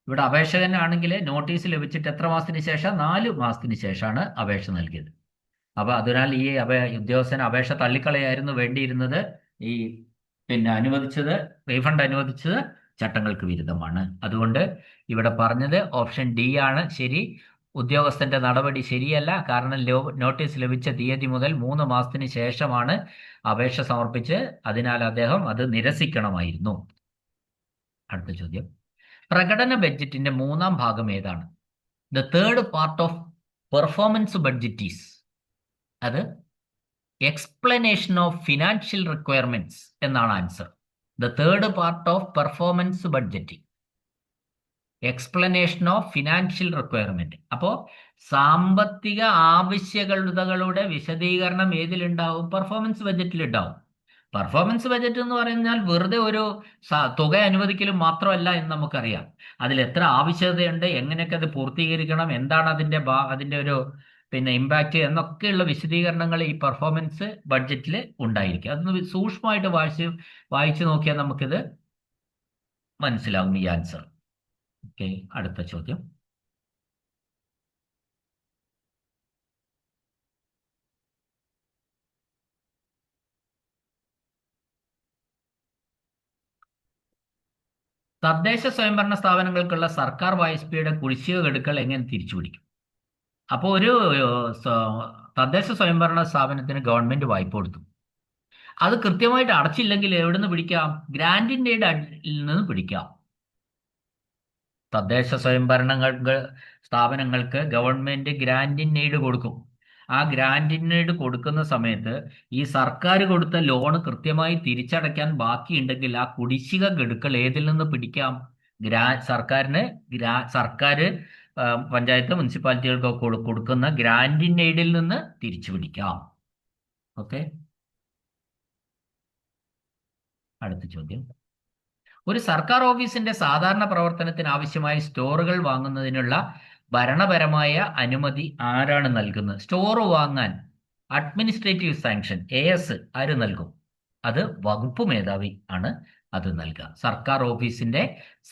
ഇവിടെ അപേക്ഷകനാണെങ്കിൽ നോട്ടീസ് ലഭിച്ചിട്ട് എത്ര മാസത്തിന് ശേഷം? 4 മാസത്തിന് ശേഷമാണ് അപേക്ഷ നൽകിയത്. അപ്പൊ അതിനാൽ ഈ ഉദ്യോഗസ്ഥന് അപേക്ഷ തള്ളിക്കളയായിരുന്നു വേണ്ടിയിരുന്നത്. ഈ അനുവദിച്ചത്, റീഫണ്ട് അനുവദിച്ചത് ചട്ടങ്ങൾക്ക് വിരുദ്ധമാണ്. അതുകൊണ്ട് ഇവിടെ പറഞ്ഞത് ഓപ്ഷൻ ഡി ആണ് ശരി. ഉദ്യോഗസ്ഥന്റെ നടപടി ശരിയല്ല. കാരണം നോട്ടീസ് ലഭിച്ച തീയതി മുതൽ 3 മാസത്തിന് ശേഷമാണ് അപേക്ഷ സമർപ്പിച്ച്, അതിനാൽ അദ്ദേഹം അത് നിരസിക്കണമായിരുന്നു. അടുത്ത ചോദ്യം, പ്രകടന ബഡ്ജറ്റിന്റെ 3ാം ഭാഗം ഏതാണ്? The third part of performance budget is. അത് എക്സ്പ്ലനേഷൻ ഓഫ് ഫിനാൻഷ്യൽ റിക്വയർമെന്റ്സ് എന്നാണ് answer. The third part of performance budget, explanation of financial requirement. അപ്പോൾ സാമ്പത്തിക ആവശ്യകതകളുടെ വിശദീകരണം ഏതിലുണ്ടാവും? പെർഫോമൻസ് ബഡ്ജറ്റിൽ ഉണ്ടാവും. പെർഫോമൻസ് ബഡ്ജറ്റ് എന്ന് പറഞ്ഞാൽ വെറുതെ ഒരു തുക അനുവദിക്കലും മാത്രമല്ല എന്ന് നമുക്കറിയാം. അതിൽ എത്ര ആവശ്യകതയുണ്ട്, എങ്ങനെയൊക്കെ അത് പൂർത്തീകരിക്കണം, എന്താണ് അതിന്റെ ഒരു ഇമ്പാക്റ്റ് എന്നൊക്കെയുള്ള വിശദീകരണങ്ങൾ ഈ പെർഫോമൻസ് ബഡ്ജറ്റിൽ ഉണ്ടായിരിക്കും. അതൊന്ന് സൂക്ഷ്മമായിട്ട് വായിച്ചു നോക്കിയാൽ നമുക്കിത് മനസ്സിലാവും ഈ ആൻസർ. ഓക്കെ, അടുത്ത ചോദ്യം. തദ്ദേശ സ്വയംഭരണ സ്ഥാപനങ്ങൾക്കുള്ള സർക്കാർ വായ്പയുടെ കുടിശ്ശിക ഗഡുക്കൾ എങ്ങനെ തിരിച്ചുപിടിക്കും? അപ്പോൾ ഒരു തദ്ദേശ സ്വയംഭരണ സ്ഥാപനത്തിന് ഗവൺമെന്റ് വായ്പ കൊടുത്തു. അത് കൃത്യമായിട്ട് അടച്ചില്ലെങ്കിൽ എവിടെ നിന്ന് പിടിക്കാം? ഗ്രാൻഡിൻ്റെ നിന്ന് പിടിക്കാം. തദ്ദേശ സ്വയംഭരണ സ്ഥാപനങ്ങൾക്ക് ഗവൺമെന്റ് ഗ്രാൻഡ് എയ്ഡ് കൊടുക്കും. ആ ഗ്രാൻഡ് എയ്ഡ് കൊടുക്കുന്ന സമയത്ത് ഈ സർക്കാർ കൊടുത്ത ലോണ് കൃത്യമായി തിരിച്ചടയ്ക്കാൻ ബാക്കിയുണ്ടെങ്കിൽ ആ കുടിശ്ശിക ഗഡുക്കൾ ഏതിൽ നിന്ന് പിടിക്കാം? സർക്കാർ പഞ്ചായത്ത് മുനിസിപ്പാലിറ്റികൾക്കൊക്കെ കൊടുക്കുന്ന ഗ്രാൻഡ് എയ്ഡിൽ നിന്ന് തിരിച്ചു പിടിക്കാം. ഓക്കെ, അടുത്ത ചോദ്യം. ഒരു സർക്കാർ ഓഫീസിന്റെ സാധാരണ പ്രവർത്തനത്തിന് ആവശ്യമായ സ്റ്റോറുകൾ വാങ്ങുന്നതിനുള്ള ഭരണപരമായ അനുമതി ആരാണ് നൽകുന്നത്? സ്റ്റോർ വാങ്ങാൻ അഡ്മിനിസ്ട്രേറ്റീവ് സാങ്ഷൻ AS ആര് നൽകും? അത് വകുപ്പ് മേധാവി ആണ് അത് നൽകുക. സർക്കാർ ഓഫീസിന്റെ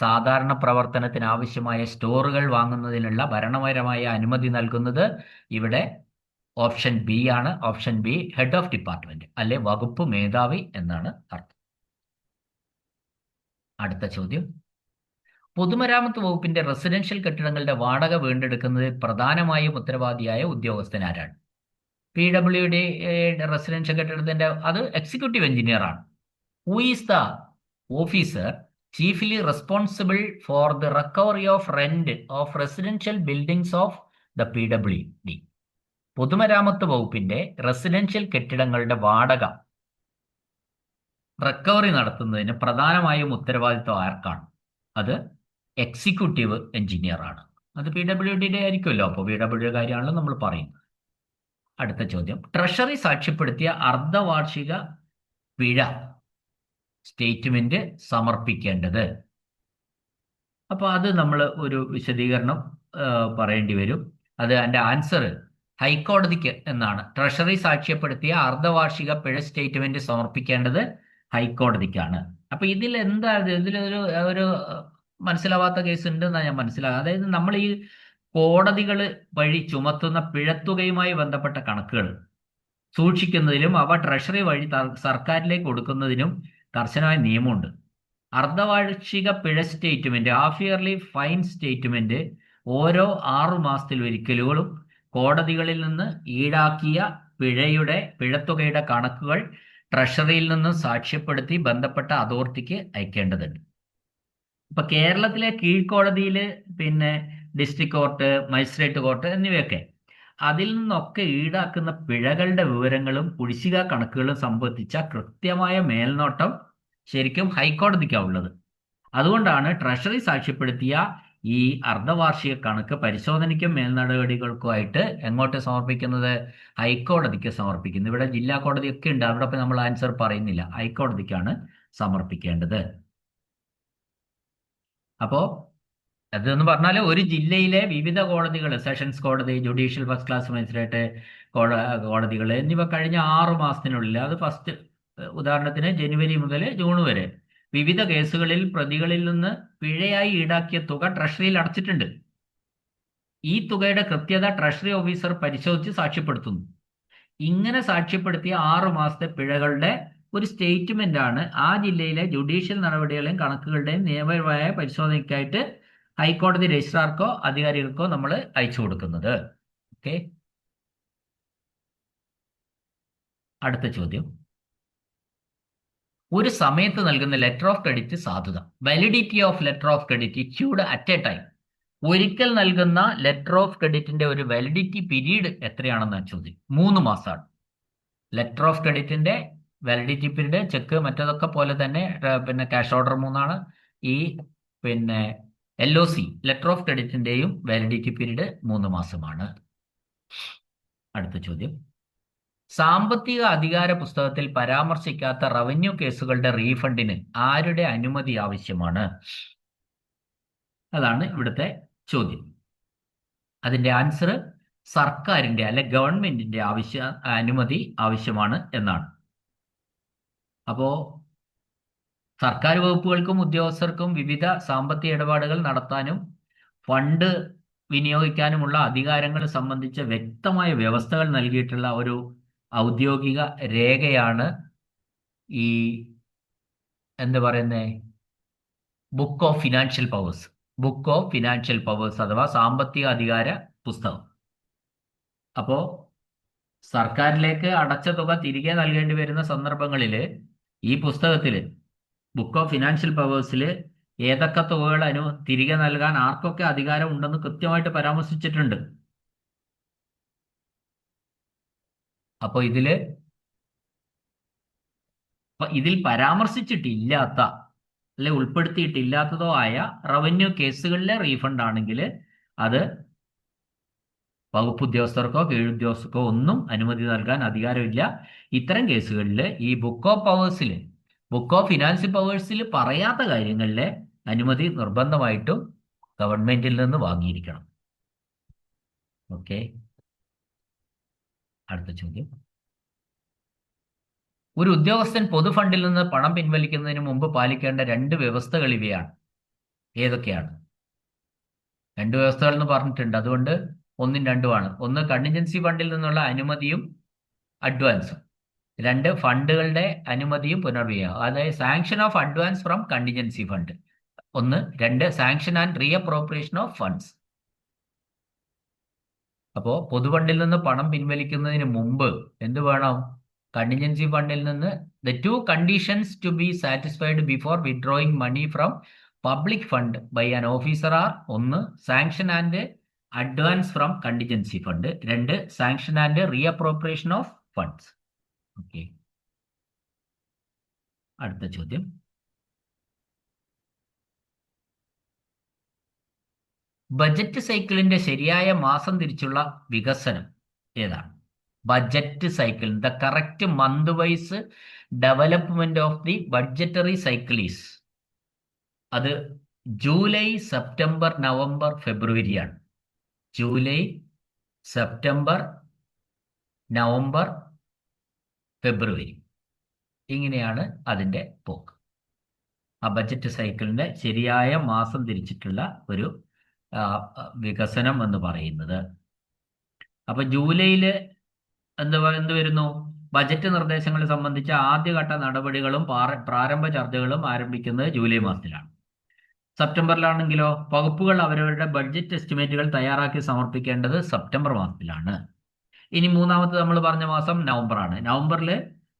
സാധാരണ പ്രവർത്തനത്തിന് ആവശ്യമായ സ്റ്റോറുകൾ വാങ്ങുന്നതിനുള്ള ഭരണപരമായ അനുമതി നൽകുന്നത് ഇവിടെ ഓപ്ഷൻ ബി ആണ്. Option B, head of department അല്ലെ വകുപ്പ് മേധാവി എന്നാണ് അർത്ഥം. അടുത്ത ചോദ്യം, പൊതുമരാമത്ത് വകുപ്പിന്റെ റെസിഡൻഷ്യൽ കെട്ടിടങ്ങളുടെ വാടക വീണ്ടെടുക്കുന്നതിൽ പ്രധാനമായും ഉത്തരവാദിയായ ഉദ്യോഗസ്ഥൻ ആരാണ്? PWD റെസിഡൻഷ്യൽ കെട്ടിടത്തിന്റെ അത് എക്സിക്യൂട്ടീവ് എഞ്ചിനീയർ ആണ്. Who is the officer chiefly responsible for the recovery of rent of residential buildings of the PWD? പൊതുമരാമത്ത് വകുപ്പിന്റെ റെസിഡൻഷ്യൽ കെട്ടിടങ്ങളുടെ വാടക റിക്കവറി നടത്തുന്നതിന് പ്രധാനമായും ഉത്തരവാദിത്വം ആർക്കാണ്? അത് എക്സിക്യൂട്ടീവ് എഞ്ചിനീയർ ആണ്. അത് PWD ആയിരിക്കുമല്ലോ. അപ്പോൾ PWD കാര്യമാണല്ലോ നമ്മൾ പറയുന്നത്. അടുത്ത ചോദ്യം, ട്രഷറി സാക്ഷ്യപ്പെടുത്തിയ അർദ്ധവാർഷിക പിഴ സ്റ്റേറ്റ്മെന്റ് സമർപ്പിക്കേണ്ടത്. അപ്പോൾ അത് നമ്മൾ ഒരു വിശദീകരണം പറയേണ്ടി വരും. അത് എൻ്റെ ആൻസർ ഹൈക്കോടതിക്ക് എന്നാണ്. ട്രഷറി സാക്ഷ്യപ്പെടുത്തിയ അർദ്ധവാർഷിക പിഴ സ്റ്റേറ്റ്മെന്റ് സമർപ്പിക്കേണ്ടത് ഹൈക്കോടതിക്കാണ്. അപ്പൊ ഇതിലൊരു മനസ്സിലാവാത്ത കേസ് ഉണ്ടെന്നാണ് ഞാൻ മനസ്സിലാക്കുക. അതായത് നമ്മൾ ഈ കോടതികൾ വഴി ചുമത്തുന്ന പിഴത്തുകയുമായി ബന്ധപ്പെട്ട കണക്കുകൾ സൂക്ഷിക്കുന്നതിലും അവ ട്രഷറി വഴി സർക്കാരിലേക്ക് കൊടുക്കുന്നതിനും കർശനമായ നിയമമുണ്ട്. അർദ്ധവാർഷിക പിഴ statement, half yearly fine statement ഓരോ 6 മാസത്തിലൊരിക്കലും കോടതികളിൽ നിന്ന് ഈടാക്കിയ പിഴത്തുകയുടെ കണക്കുകൾ ട്രഷറിയിൽ നിന്ന് സാക്ഷ്യപ്പെടുത്തി ബന്ധപ്പെട്ട അതോറിറ്റിക്ക് അയക്കേണ്ടതുണ്ട്. ഇപ്പൊ കേരളത്തിലെ കീഴ്ക്കോടതിയിൽ പിന്നെ ഡിസ്ട്രിക്ട് കോർട്ട്, മജിസ്ട്രേറ്റ് കോർട്ട് എന്നിവയൊക്കെ അതിൽ നിന്നൊക്കെ ഈടാക്കുന്ന പിഴകളുടെ വിവരങ്ങളും കുടിശ്ശിക കണക്കുകളും സംബന്ധിച്ച കൃത്യമായ മേൽനോട്ടം ശരിക്കും ഹൈക്കോടതിക്കാണ് ഉള്ളത്. അതുകൊണ്ടാണ് ട്രഷറി സാക്ഷ്യപ്പെടുത്തിയ ഈ അർദ്ധവാർഷിക കണക്ക് പരിശോധനയ്ക്കും മേൽനടപടികൾക്കുമായിട്ട് എങ്ങോട്ട് സമർപ്പിക്കുന്നത്? ഹൈക്കോടതിക്ക് സമർപ്പിക്കുന്നത്. ഇവിടെ ജില്ലാ കോടതിയൊക്കെ ഉണ്ട്, അവിടെ നമ്മൾ ആൻസർ പറയുന്നില്ല, ഹൈക്കോടതിക്കാണ് സമർപ്പിക്കേണ്ടത്. അപ്പോ അതെന്ന് പറഞ്ഞാൽ ഒരു ജില്ലയിലെ വിവിധ കോടതികൾ, സെഷൻസ് കോടതി, ജുഡീഷ്യൽ ഫസ്റ്റ് ക്ലാസ് മജിസ്ട്രേറ്റ് കോടതികൾ എന്നിവ കഴിഞ്ഞ 6 മാസത്തിനുള്ളിൽ, അത് ഫസ്റ്റ് ഉദാഹരണത്തിന് ജനുവരി മുതൽ ജൂൺ വരെ വിവിധ കേസുകളിൽ പ്രതികളിൽ നിന്ന് പിഴയായി ഈടാക്കിയ തുക ട്രഷറിയിൽ അടച്ചിട്ടുണ്ട്. ഈ തുകയുടെ കൃത്യത ട്രഷറി ഓഫീസർ പരിശോധിച്ച് സാക്ഷ്യപ്പെടുത്തുന്നു. ഇങ്ങനെ സാക്ഷ്യപ്പെടുത്തിയ 6 മാസത്തെ പിഴകളുടെ ഒരു സ്റ്റേറ്റ്മെന്റ് ആണ് ആ ജില്ലയിലെ ജുഡീഷ്യൽ നടപടികളെയും കണക്കുകളുടെയും നിയമപരമായ പരിശോധനയ്ക്കായിട്ട് ഹൈക്കോടതി രജിസ്ട്രാർക്കോ അധികാരികൾക്കോ നമ്മൾ അയച്ചു കൊടുക്കുന്നത്. ഓക്കെ, അടുത്ത ചോദ്യം. ഒരു സമയത്ത് നൽകുന്ന ലെറ്റർ ഓഫ് ക്രെഡിറ്റ് സാധുത. Validity of letter of credit issued at A time. ഒരിക്കൽ നൽകുന്ന ലെറ്റർ ഓഫ് ക്രെഡിറ്റിന്റെ ഒരു വാലിഡിറ്റി പീരീഡ് എത്രയാണെന്നാണ് ചോദ്യം. 3 മാസമാണ് ലെറ്റർ ഓഫ് ക്രെഡിറ്റിന്റെ വാലിഡിറ്റി പീരീഡ്. ചെക്ക് മറ്റതൊക്കെ പോലെ തന്നെ പിന്നെ ക്യാഷ് ഓർഡർ 3 ഈ പിന്നെ LOC ലെറ്റർ ഓഫ് ക്രെഡിറ്റിന്റെയും വാലിഡിറ്റി പീരീഡ് 3 മാസമാണ്. അടുത്ത ചോദ്യം. സാമ്പത്തിക അധികാര പുസ്തകത്തിൽ പരാമർശിക്കാത്ത റവന്യൂ കേസുകളുടെ റീഫണ്ടിന് ആരുടെ അനുമതി ആവശ്യമാണ്? അതാണ് ഇവിടുത്തെ ചോദ്യം. അതിന്റെ ആൻസർ സർക്കാരിന്റെ അല്ലെ ഗവൺമെന്റിന്റെ അനുമതി ആവശ്യമാണ് എന്നാണ്. അപ്പോ സർക്കാർ വകുപ്പുകൾക്കും ഉദ്യോഗസ്ഥർക്കും വിവിധ സാമ്പത്തിക ഇടപാടുകൾ നടത്താനും ഫണ്ട് വിനിയോഗിക്കാനുമുള്ള അധികാരങ്ങൾ സംബന്ധിച്ച വ്യക്തമായ വ്യവസ്ഥകൾ നൽകിയിട്ടുള്ള ഒരു ഔദ്യോഗിക രേഖയാണ് ഈ എന്താ പറയുന്നത്, book of financial powers. Book of financial powers അഥവാ സാമ്പത്തിക അധികാര പുസ്തകം. അപ്പോ സർക്കാരിലേക്ക് അടച്ച തുക തിരികെ നൽകേണ്ടി വരുന്ന സന്ദർഭങ്ങളിൽ ഈ പുസ്തകത്തിൽ ബുക്ക് ഓഫ് ഫിനാൻഷ്യൽ പവേഴ്സിൽ ഏതൊക്കെ തുകകൾ തിരികെ നൽകാൻ ആർക്കൊക്കെ അധികാരം ഉണ്ടെന്ന് കൃത്യമായിട്ട് പരാമർശിച്ചിട്ടുണ്ട്. അപ്പോൾ ഇതിൽ പരാമർശിച്ചിട്ടില്ലാത്ത അല്ലെ ഉൾപ്പെടുത്തിയിട്ടില്ലാത്തതോ ആയ റവന്യൂ കേസുകളിലെ റീഫണ്ട് ആണെങ്കിൽ അത് വകുപ്പ് ഉദ്യോഗസ്ഥർക്കോ കീഴുദ്യോഗസ്ഥർക്കോ ഒന്നും അനുമതി നൽകാൻ അധികാരമില്ല. ഇത്തരം കേസുകളിൽ ഈ ബുക്ക് ഓഫ് ഫിനാൻഷ്യൽ പവേഴ്സിൽ പറയാത്ത കാര്യങ്ങളിലെ അനുമതി നിർബന്ധമായിട്ടും ഗവൺമെന്റിൽ നിന്ന് വാങ്ങിയിരിക്കണം. ഓക്കെ, അടുത്ത ചോദ്യം. ഒരു ഉദ്യോഗസ്ഥൻ പൊതുഫണ്ടിൽ നിന്ന് പണം പിൻവലിക്കുന്നതിന് മുമ്പ് പാലിക്കേണ്ട 2 വ്യവസ്ഥകൾ ഇവയാണ്. ഏതൊക്കെയാണ്? 2 വ്യവസ്ഥകൾ എന്ന് പറഞ്ഞിട്ടുണ്ട്, അതുകൊണ്ട് 1ഉം 2ഉമാണ്. 1 കണ്ടിൻജൻസി ഫണ്ടിൽ നിന്നുള്ള അനുമതിയും അഡ്വാൻസും. 2 ഫണ്ടുകളുടെ അനുമതിയും പുനർവിനിയോഗം, അതായത് sanction of advance from contingency fund 1. 2 sanction and reappropriation of funds. അപ്പോൾ പൊതുഫണ്ടിൽ നിന്ന് പണം പിൻവലിക്കുന്നതിന് മുമ്പ് എന്ത് വേണം? കണ്ടിൻജൻസി ഫണ്ടിൽ നിന്ന് the 2 conditions to be satisfied before withdrawing money from public fund by an officer are 1 sanction and advance from contingency fund, 2 sanction and reappropriation of funds. Okay, അടുത്ത ചോദ്യം. ബജറ്റ് സൈക്കിളിന്റെ ശരിയായ മാസം തിരിച്ചുള്ള വികസനം ഏതാണ്? Budget cycle, the correct month wise development of the budgetary cycle is, അത് July, September, November, ഫെബ്രുവരിയാണ്. ജൂലൈ, സെപ്റ്റംബർ, നവംബർ, ഫെബ്രുവരി, ഇങ്ങനെയാണ് അതിൻ്റെ പോക്ക്. ആ ബജറ്റ് സൈക്കിളിന്റെ ശരിയായ മാസം തിരിച്ചിട്ടുള്ള ഒരു വികസനം എന്ന് പറയുന്നത്. അപ്പൊ ജൂലൈയില് എന്ത് വരുന്നു? ബജറ്റ് നിർദ്ദേശങ്ങളെ സംബന്ധിച്ച ആദ്യഘട്ട നടപടികളും പ്രാരംഭ ചർച്ചകളും ആരംഭിക്കുന്നത് ജൂലൈ മാസത്തിലാണ്. സെപ്റ്റംബറിലാണെങ്കിലോ വകുപ്പുകൾ അവരവരുടെ ബഡ്ജറ്റ് എസ്റ്റിമേറ്റുകൾ തയ്യാറാക്കി സമർപ്പിക്കേണ്ടത് സെപ്റ്റംബർ മാസത്തിലാണ്. ഇനി മൂന്നാമത്തെ നമ്മൾ പറഞ്ഞ മാസം നവംബറാണ്. നവംബറിൽ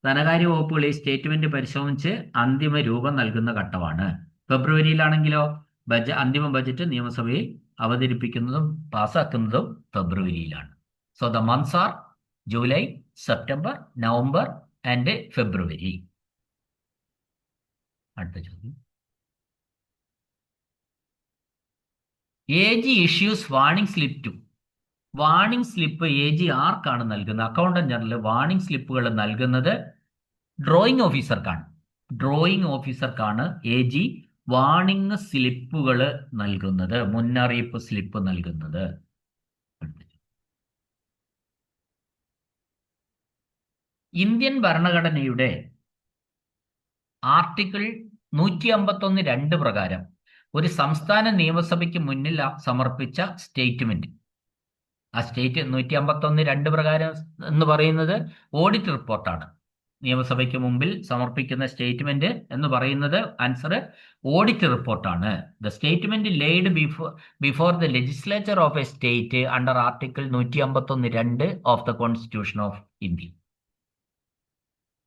ധനകാര്യ വകുപ്പുകൾ ഈ സ്റ്റേറ്റ്മെന്റ് പരിശോധിച്ച് അന്തിമ രൂപം നൽകുന്ന ഘട്ടമാണ്. ഫെബ്രുവരിയിലാണെങ്കിലോ അന്തിമ ബജറ്റ് നിയമസഭയിൽ അവതരിപ്പിക്കുന്നതും പാസ്സാക്കുന്നതും ഫെബ്രുവരിയിലാണ്. So the months are July, September, November and February. അടുത്ത ചോദ്യം. AG issues warning slip to. Warning slip AG ആർക്കാണ് നൽകുന്നത്? അക്കൗണ്ടന്റ് ജനറൽ വാണിംഗ് സ്ലിപ്പുകൾ നൽകുന്നത് ഡ്രോയിങ് ഓഫീസർക്കാണ്. ഡ്രോയിങ് ഓഫീസർക്കാണ് AG വാണിംഗ് സ്ലിപ്പുകൾ നൽകുന്നത്, മുന്നറിയിപ്പ് സ്ലിപ്പ് നൽകുന്നത്. ഇന്ത്യൻ ഭരണഘടനയുടെ ആർട്ടിക്കിൾ 151(2) പ്രകാരം ഒരു സംസ്ഥാന നിയമസഭയ്ക്ക് മുന്നിൽ സമർപ്പിച്ച സ്റ്റേറ്റ്മെന്റ്, ആ 151(2) പ്രകാരം എന്ന് പറയുന്നത് ഓഡിറ്റ് റിപ്പോർട്ടാണ്. നിയമസഭയ്ക്ക് മുമ്പിൽ സമർപ്പിക്കുന്ന സ്റ്റേറ്റ്മെന്റ് എന്ന് പറയുന്നത് ആൻസർ ഓഡിറ്റ് റിപ്പോർട്ടാണ്. The statement laid before the legislature of A state under article 151(2) of the constitution of India.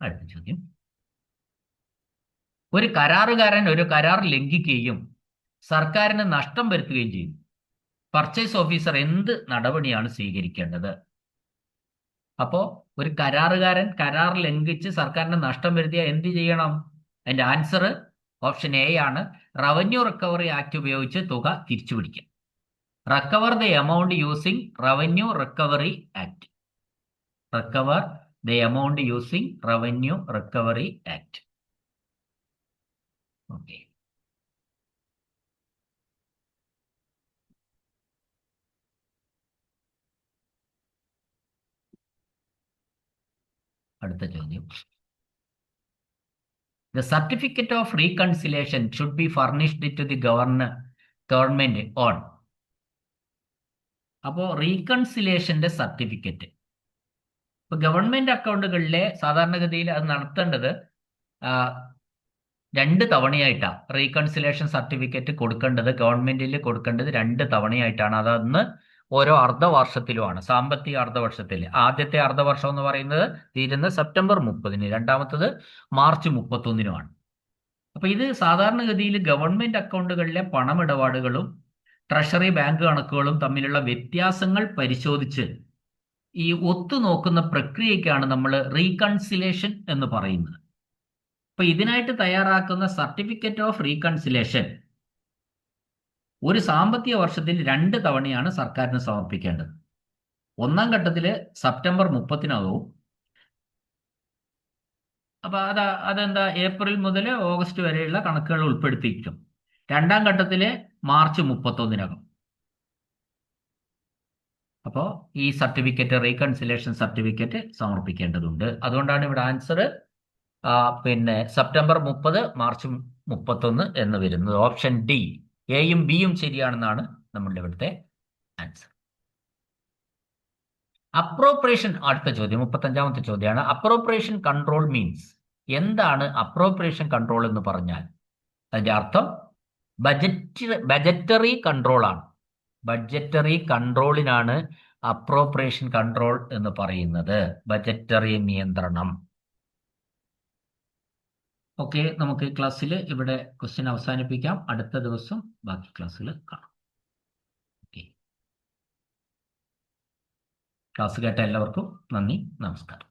അടുത്ത ചോദ്യം. ഒരു കരാറുകാരൻ ഒരു കരാർ ലംഘിക്കുകയും സർക്കാരിന് നഷ്ടം വരുത്തുകയും ചെയ്യും. പർച്ചേസ് ഓഫീസർ എന്ത് നടപടിയാണ് സ്വീകരിക്കേണ്ടത്? അപ്പോ ഒരു കരാറുകാരൻ കരാർ ലംഘിച്ച് സർക്കാരിന് നഷ്ടം വരുത്തിയാൽ എന്ത് ചെയ്യണം? അതിന്റെ ആൻസർ ഓപ്ഷൻ എ ആണ്. റവന്യൂ റിക്കവറി ആക്ട് ഉപയോഗിച്ച് തുക തിരിച്ചുപിടിക്കുക. Recover the amount using revenue recovery act. Recover the amount using revenue recovery act. Okay. അടുത്ത ചോദ്യം. The certificate of reconciliation should be furnished to the government on. അപ്പോൾ റീകൺസിലേഷന്റെ certificate ഇപ്പൊ government അക്കൗണ്ടുകളിലെ സാധാരണഗതിയിൽ അത് നടത്തേണ്ടത് 2 തവണയായിട്ടാണ്. റീകൺസിലേഷൻ സർട്ടിഫിക്കറ്റ് കൊടുക്കേണ്ടത് ഗവൺമെന്റിൽ കൊടുക്കേണ്ടത് 2 തവണയായിട്ടാണ്. അതൊന്ന് ഓരോ അർദ്ധവർഷത്തിലുമാണ്. സാമ്പത്തിക അർദ്ധവർഷത്തിൽ ആദ്യത്തെ അർദ്ധവർഷം എന്ന് പറയുന്നത് തീരുന്നത് സെപ്റ്റംബർ 30-ന്, രണ്ടാമത്തത് മാർച്ച് 31-നുമാണ്. അപ്പൊ ഇത് സാധാരണഗതിയിൽ ഗവൺമെന്റ് അക്കൗണ്ടുകളിലെ പണമിടപാടുകളും ട്രഷറി ബാങ്ക് കണക്കുകളും തമ്മിലുള്ള വ്യത്യാസങ്ങൾ പരിശോധിച്ച് ഈ ഒത്തുനോക്കുന്ന പ്രക്രിയയ്ക്കാണ് നമ്മൾ റീകൺസിലേഷൻ എന്ന് പറയുന്നത്. അപ്പൊ ഇതിനായിട്ട് തയ്യാറാക്കുന്ന സർട്ടിഫിക്കറ്റ് ഓഫ് റീകൺസിലേഷൻ ഒരു സാമ്പത്തിക വർഷത്തിൽ 2 തവണയാണ് സർക്കാരിന് സമർപ്പിക്കേണ്ടത്. ഒന്നാം ഘട്ടത്തിൽ സെപ്റ്റംബർ 30-നാകും. അപ്പൊ അതെന്താ, ഏപ്രിൽ മുതൽ ഓഗസ്റ്റ് വരെയുള്ള കണക്കുകൾ ഉൾപ്പെടുത്തിയിരിക്കും. രണ്ടാം ഘട്ടത്തില് മാർച്ച് 31-നകം. അപ്പോൾ ഈ സർട്ടിഫിക്കറ്റ്, റീകൺസിലേഷൻ സർട്ടിഫിക്കറ്റ് സമർപ്പിക്കേണ്ടതുണ്ട്. അതുകൊണ്ടാണ് ഇവിടെ ആൻസർ സെപ്റ്റംബർ 30, മാർച്ച് 31 എന്ന് വരുന്നത്. ഓപ്ഷൻ ഡി, എയും ബിയും ശരിയാണെന്നാണ് നമ്മളുടെ ഇവിടുത്തെ ആൻസർ. അപ്രോപ്രിയേഷൻ. അടുത്ത ചോദ്യം 35-ാമത്തെ ചോദ്യമാണ്. Appropriation control means. എന്താണ് അപ്രോപ്രിയേഷൻ കൺട്രോൾ എന്ന് പറഞ്ഞാൽ? അതിന്റെ അർത്ഥം ബജറ്ററി കൺട്രോൾ ആണ്. ബഡ്ജറ്ററി കൺട്രോളിനാണ് അപ്രോപ്രിയേഷൻ കൺട്രോൾ എന്ന് പറയുന്നത്. ബജറ്ററി നിയന്ത്രണം. ഓക്കെ, നമുക്ക് ക്ലാസ്സിൽ ഇവിടെ ക്വസ്റ്റ്യൻ അവസാനിപ്പിക്കാം. അടുത്ത ദിവസം ബാക്കി ക്ലാസ്സിൽ കാണാം. ഓക്കെ, ക്ലാസ് കേട്ട എല്ലാവർക്കും നന്ദി, നമസ്കാരം.